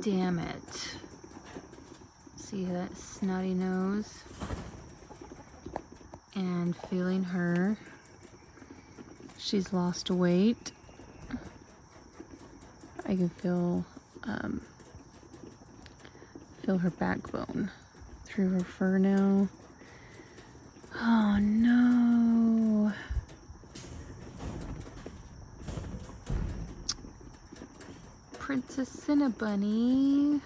Damn it. See that snotty nose? And feeling her. She's lost weight. I can feel her backbone through her fur now. Oh no. Princess CinnaBunny.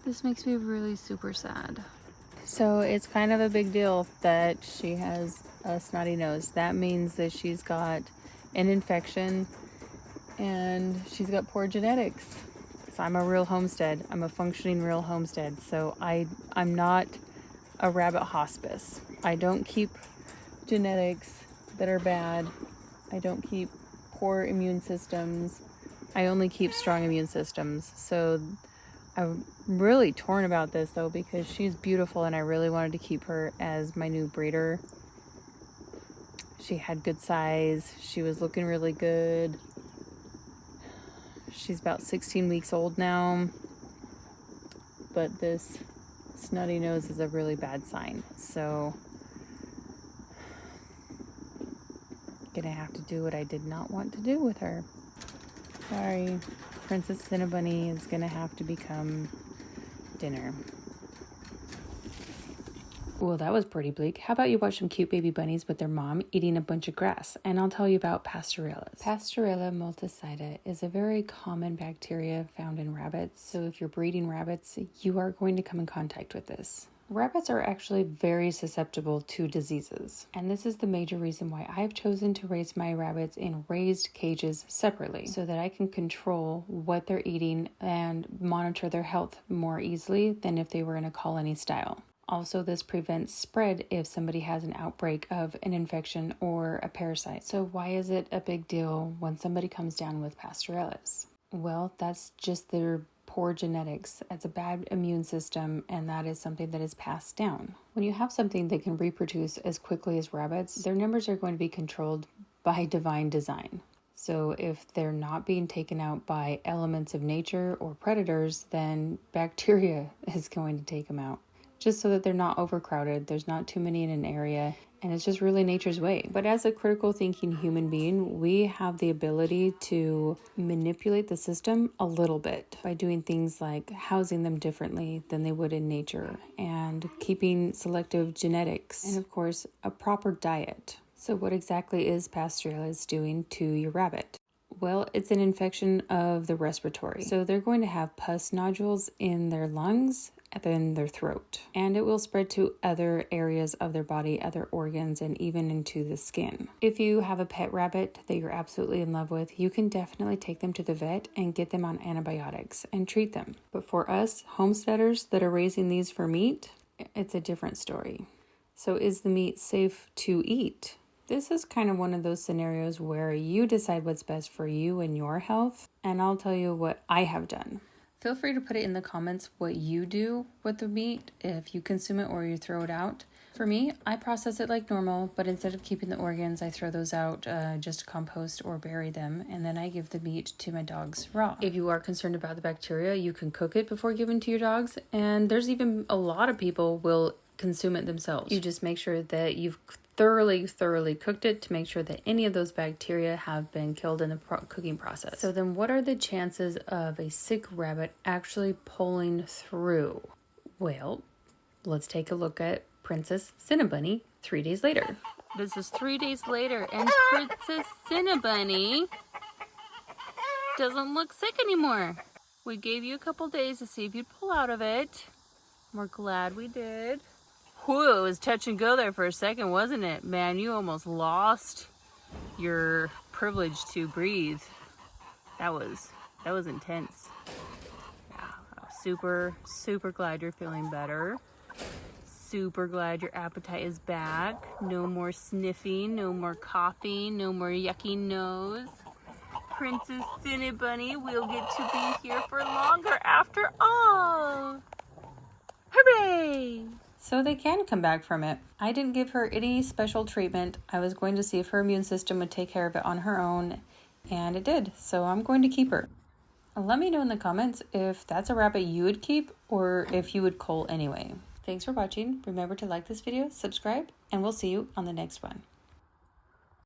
This makes me really super sad. So it's kind of a big deal that she has a snotty nose. That means that she's got an infection and she's got poor genetics. So I'm a real homestead. I'm a functioning real homestead. So I'm not a rabbit hospice. I don't keep genetics that are bad. I don't keep poor immune systems. I only keep strong immune systems. So I'm really torn about this though, because she's beautiful and I really wanted to keep her as my new breeder. She had good size. She was looking really good. She's about 16 weeks old now, but this snotty nose is a really bad sign. So gonna have to do what I did not want to do with her. Sorry, Princess CinnaBunny is gonna have to become dinner. Well, that was pretty bleak. How about you watch some cute baby bunnies with their mom eating a bunch of grass? And I'll tell you about Pasteurellas. Pasteurella multocida is a very common bacteria found in rabbits. So if you're breeding rabbits, you are going to come in contact with this. Rabbits are actually very susceptible to diseases. And this is the major reason why I've chosen to raise my rabbits in raised cages separately, so that I can control what they're eating and monitor their health more easily than if they were in a colony style. Also, this prevents spread if somebody has an outbreak of an infection or a parasite. So why is it a big deal when somebody comes down with Pasteurellas? Well, that's just their poor genetics. It's a bad immune system, and that is something that is passed down. When you have something that can reproduce as quickly as rabbits, their numbers are going to be controlled by divine design. So if they're not being taken out by elements of nature or predators, then bacteria is going to take them out. Just so that they're not overcrowded, there's not too many in an area, and it's just really nature's way. But as a critical thinking human being, we have the ability to manipulate the system a little bit by doing things like housing them differently than they would in nature, and keeping selective genetics, and of course, a proper diet. So what exactly is Pasteurella doing to your rabbit? Well, it's an infection of the respiratory. So they're going to have pus nodules in their lungs, in their throat, and it will spread to other areas of their body, other organs, and even into the skin. If you have a pet rabbit that you're absolutely in love with, you can definitely take them to the vet and get them on antibiotics and treat them. But for us homesteaders that are raising these for meat, it's a different story. So is the meat safe to eat? This is kind of one of those scenarios where you decide what's best for you and your health, and I'll tell you what I have done. Feel free to put it in the comments what you do with the meat, if you consume it or you throw it out. For me, I process it like normal, but instead of keeping the organs, I throw those out, just compost or bury them, and then I give the meat to my dogs raw. If you are concerned about the bacteria, you can cook it before giving to your dogs, and there's even a lot of people will consume it themselves. You just make sure that you've thoroughly cooked it to make sure that any of those bacteria have been killed in the cooking process. So then what are the chances of a sick rabbit actually pulling through? Well, let's take a look at Princess CinnaBunny 3 days later. This is 3 days later, and Princess CinnaBunny doesn't look sick anymore. We gave you a couple days to see if you'd pull out of it. We're glad we did. Whew, it was touch and go there for a second, wasn't it? Man, you almost lost your privilege to breathe. That was intense. Yeah, super glad you're feeling better. Super glad your appetite is back. No more sniffing, no more coughing, no more yucky nose. Princess CinnaBunny will get to be here for longer after all. Hooray! So they can come back from it. I didn't give her any special treatment. I was going to see if her immune system would take care of it on her own, and it did. So I'm going to keep her. Let me know in the comments if that's a rabbit you would keep or if you would cull anyway. Thanks for watching. Remember to like this video, subscribe, and we'll see you on the next one.